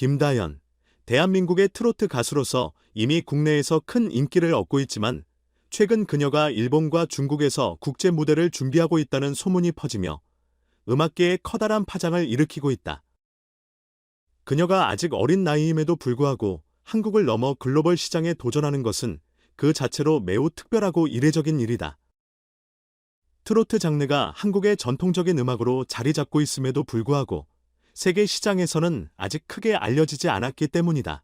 김다연, 대한민국의 트로트 가수로서 이미 국내에서 큰 인기를 얻고 있지만 최근 그녀가 일본과 중국에서 국제 무대를 준비하고 있다는 소문이 퍼지며 음악계에 커다란 파장을 일으키고 있다. 그녀가 아직 어린 나이임에도 불구하고 한국을 넘어 글로벌 시장에 도전하는 것은 그 자체로 매우 특별하고 이례적인 일이다. 트로트 장르가 한국의 전통적인 음악으로 자리 잡고 있음에도 불구하고 세계 시장에서는 아직 크게 알려지지 않았기 때문이다.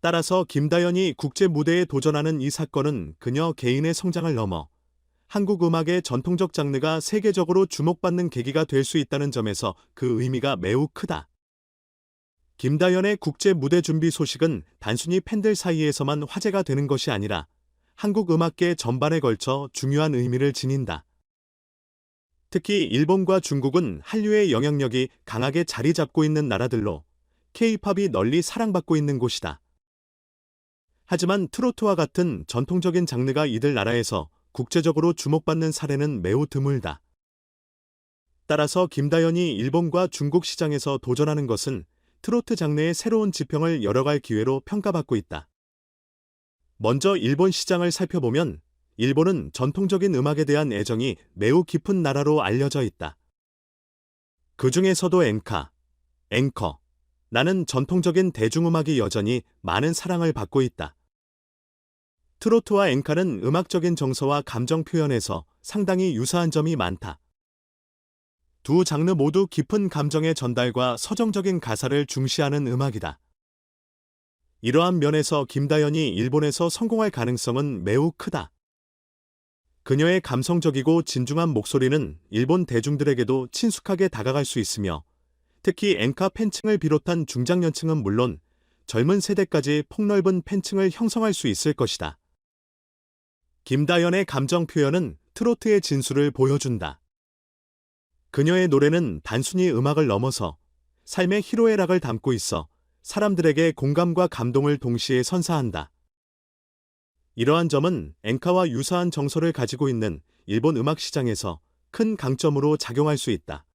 따라서 김다연이 국제 무대에 도전하는 이 사건은 그녀 개인의 성장을 넘어 한국 음악의 전통적 장르가 세계적으로 주목받는 계기가 될 수 있다는 점에서 그 의미가 매우 크다. 김다연의 국제 무대 준비 소식은 단순히 팬들 사이에서만 화제가 되는 것이 아니라 한국 음악계 전반에 걸쳐 중요한 의미를 지닌다. 특히 일본과 중국은 한류의 영향력이 강하게 자리 잡고 있는 나라들로 K-팝이 널리 사랑받고 있는 곳이다. 하지만 트로트와 같은 전통적인 장르가 이들 나라에서 국제적으로 주목받는 사례는 매우 드물다. 따라서 김다연이 일본과 중국 시장에서 도전하는 것은 트로트 장르의 새로운 지평을 열어갈 기회로 평가받고 있다. 먼저 일본 시장을 살펴보면 일본은 전통적인 음악에 대한 애정이 매우 깊은 나라로 알려져 있다. 그 중에서도 엔카, 앵커, 나는 전통적인 대중음악이 여전히 많은 사랑을 받고 있다. 트로트와 엔카는 음악적인 정서와 감정 표현에서 상당히 유사한 점이 많다. 두 장르 모두 깊은 감정의 전달과 서정적인 가사를 중시하는 음악이다. 이러한 면에서 김다연이 일본에서 성공할 가능성은 매우 크다. 그녀의 감성적이고 진중한 목소리는 일본 대중들에게도 친숙하게 다가갈 수 있으며 특히 엔카 팬층을 비롯한 중장년층은 물론 젊은 세대까지 폭넓은 팬층을 형성할 수 있을 것이다. 김다연의 감정 표현은 트로트의 진수를 보여준다. 그녀의 노래는 단순히 음악을 넘어서 삶의 희로애락을 담고 있어 사람들에게 공감과 감동을 동시에 선사한다. 이러한 점은 엔카와 유사한 정서를 가지고 있는 일본 음악 시장에서 큰 강점으로 작용할 수 있다.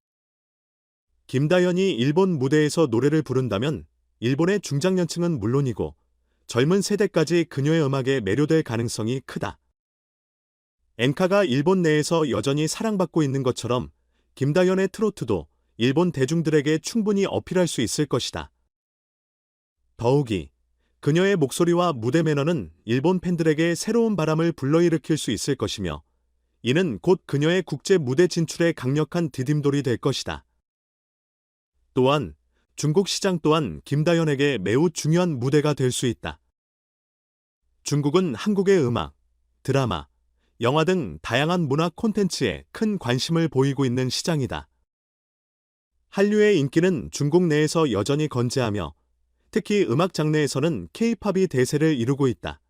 김다연이 일본 무대에서 노래를 부른다면 일본의 중장년층은 물론이고 젊은 세대까지 그녀의 음악에 매료될 가능성이 크다. 엔카가 일본 내에서 여전히 사랑받고 있는 것처럼 김다연의 트로트도 일본 대중들에게 충분히 어필할 수 있을 것이다. 더욱이 그녀의 목소리와 무대 매너는 일본 팬들에게 새로운 바람을 불러일으킬 수 있을 것이며 이는 곧 그녀의 국제 무대 진출에 강력한 디딤돌이 될 것이다. 또한 중국 시장 또한 김다연에게 매우 중요한 무대가 될 수 있다. 중국은 한국의 음악, 드라마, 영화 등 다양한 문화 콘텐츠에 큰 관심을 보이고 있는 시장이다. 한류의 인기는 중국 내에서 여전히 건재하며 특히 음악 장르에서는 K-팝이 대세를 이루고 있다.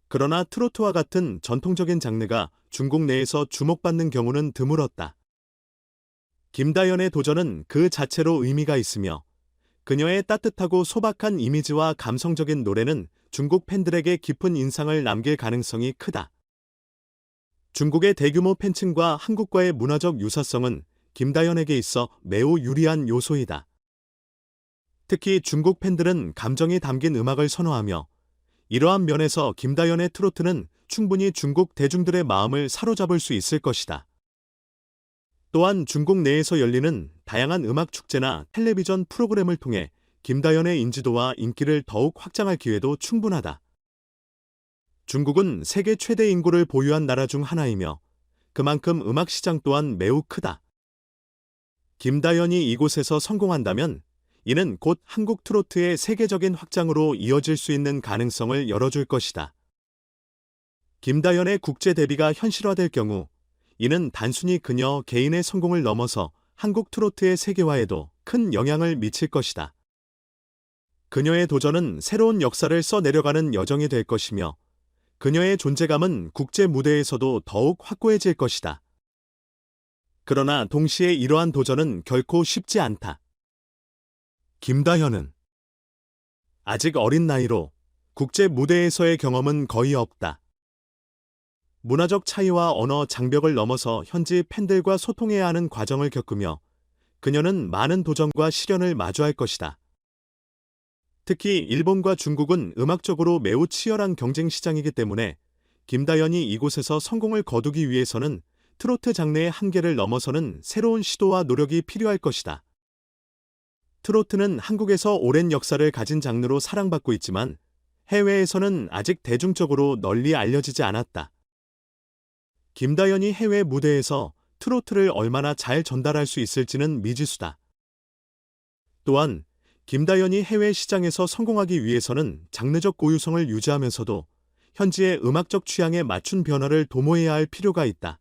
그러나 트로트와 같은 전통적인 장르가 중국 내에서 주목받는 경우는 드물었다. 김다연의 도전은 그 자체로 의미가 있으며 그녀의 따뜻하고 소박한 이미지와 감성적인 노래는 중국 팬들에게 깊은 인상을 남길 가능성이 크다. 중국의 대규모 팬층과 한국과의 문화적 유사성은 김다연에게 있어 매우 유리한 요소이다. 특히 중국 팬들은 감정이 담긴 음악을 선호하며 이러한 면에서 김다연의 트로트는 충분히 중국 대중들의 마음을 사로잡을 수 있을 것이다. 또한 중국 내에서 열리는 다양한 음악 축제나 텔레비전 프로그램을 통해 김다연의 인지도와 인기를 더욱 확장할 기회도 충분하다. 중국은 세계 최대 인구를 보유한 나라 중 하나이며 그만큼 음악 시장 또한 매우 크다. 김다연이 이곳에서 성공한다면 이는 곧 한국 트로트의 세계적인 확장으로 이어질 수 있는 가능성을 열어줄 것이다. 김다연의 국제 데뷔가 현실화될 경우 이는 단순히 그녀 개인의 성공을 넘어서 한국 트로트의 세계화에도 큰 영향을 미칠 것이다. 그녀의 도전은 새로운 역사를 써내려가는 여정이 될 것이며 그녀의 존재감은 국제 무대에서도 더욱 확고해질 것이다. 그러나 동시에 이러한 도전은 결코 쉽지 않다. 김다연은 아직 어린 나이로 국제 무대에서의 경험은 거의 없다. 문화적 차이와 언어 장벽을 넘어서 현지 팬들과 소통해야 하는 과정을 겪으며 그녀는 많은 도전과 시련을 마주할 것이다. 특히 일본과 중국은 음악적으로 매우 치열한 경쟁 시장이기 때문에 김다연이 이곳에서 성공을 거두기 위해서는 트로트 장르의 한계를 넘어서는 새로운 시도와 노력이 필요할 것이다. 트로트는 한국에서 오랜 역사를 가진 장르로 사랑받고 있지만 해외에서는 아직 대중적으로 널리 알려지지 않았다. 김다연이 해외 무대에서 트로트를 얼마나 잘 전달할 수 있을지는 미지수다. 또한 김다연이 해외 시장에서 성공하기 위해서는 장르적 고유성을 유지하면서도 현지의 음악적 취향에 맞춘 변화를 도모해야 할 필요가 있다.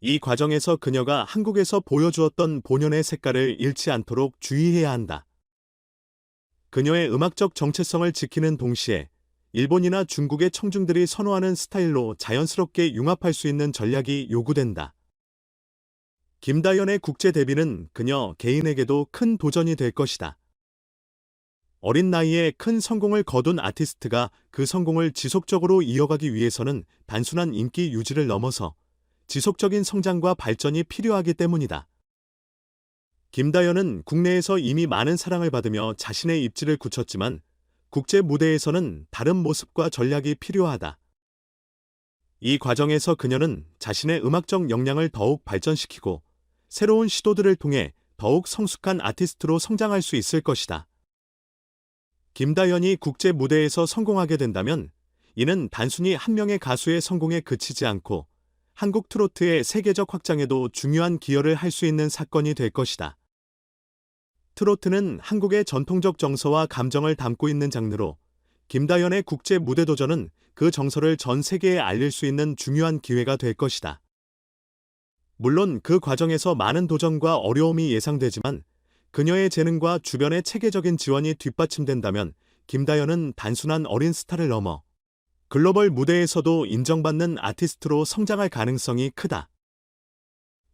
이 과정에서 그녀가 한국에서 보여주었던 본연의 색깔을 잃지 않도록 주의해야 한다. 그녀의 음악적 정체성을 지키는 동시에 일본이나 중국의 청중들이 선호하는 스타일로 자연스럽게 융합할 수 있는 전략이 요구된다. 김다연의 국제 데뷔는 그녀 개인에게도 큰 도전이 될 것이다. 어린 나이에 큰 성공을 거둔 아티스트가 그 성공을 지속적으로 이어가기 위해서는 단순한 인기 유지를 넘어서 지속적인 성장과 발전이 필요하기 때문이다. 김다연은 국내에서 이미 많은 사랑을 받으며 자신의 입지를 굳혔지만 국제 무대에서는 다른 모습과 전략이 필요하다. 이 과정에서 그녀는 자신의 음악적 역량을 더욱 발전시키고 새로운 시도들을 통해 더욱 성숙한 아티스트로 성장할 수 있을 것이다. 김다연이 국제 무대에서 성공하게 된다면 이는 단순히 한 명의 가수의 성공에 그치지 않고 한국 트로트의 세계적 확장에도 중요한 기여를 할 수 있는 사건이 될 것이다. 트로트는 한국의 전통적 정서와 감정을 담고 있는 장르로 김다연의 국제 무대 도전은 그 정서를 전 세계에 알릴 수 있는 중요한 기회가 될 것이다. 물론 그 과정에서 많은 도전과 어려움이 예상되지만 그녀의 재능과 주변의 체계적인 지원이 뒷받침된다면 김다연은 단순한 어린 스타를 넘어 글로벌 무대에서도 인정받는 아티스트로 성장할 가능성이 크다.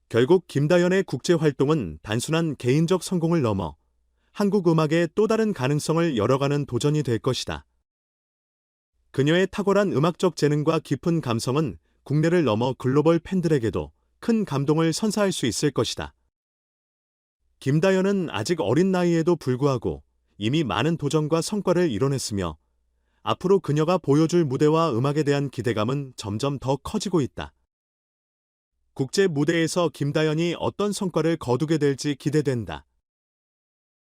결국 김다연의 국제 활동은 단순한 개인적 성공을 넘어 한국 음악의 또 다른 가능성을 열어가는 도전이 될 것이다. 그녀의 탁월한 음악적 재능과 깊은 감성은 국내를 넘어 글로벌 팬들에게도 큰 감동을 선사할 수 있을 것이다. 김다연은 아직 어린 나이에도 불구하고 이미 많은 도전과 성과를 이뤄냈으며 앞으로 그녀가 보여줄 무대와 음악에 대한 기대감은 점점 더 커지고 있다. 국제 무대에서 김다연이 어떤 성과를 거두게 될지 기대된다.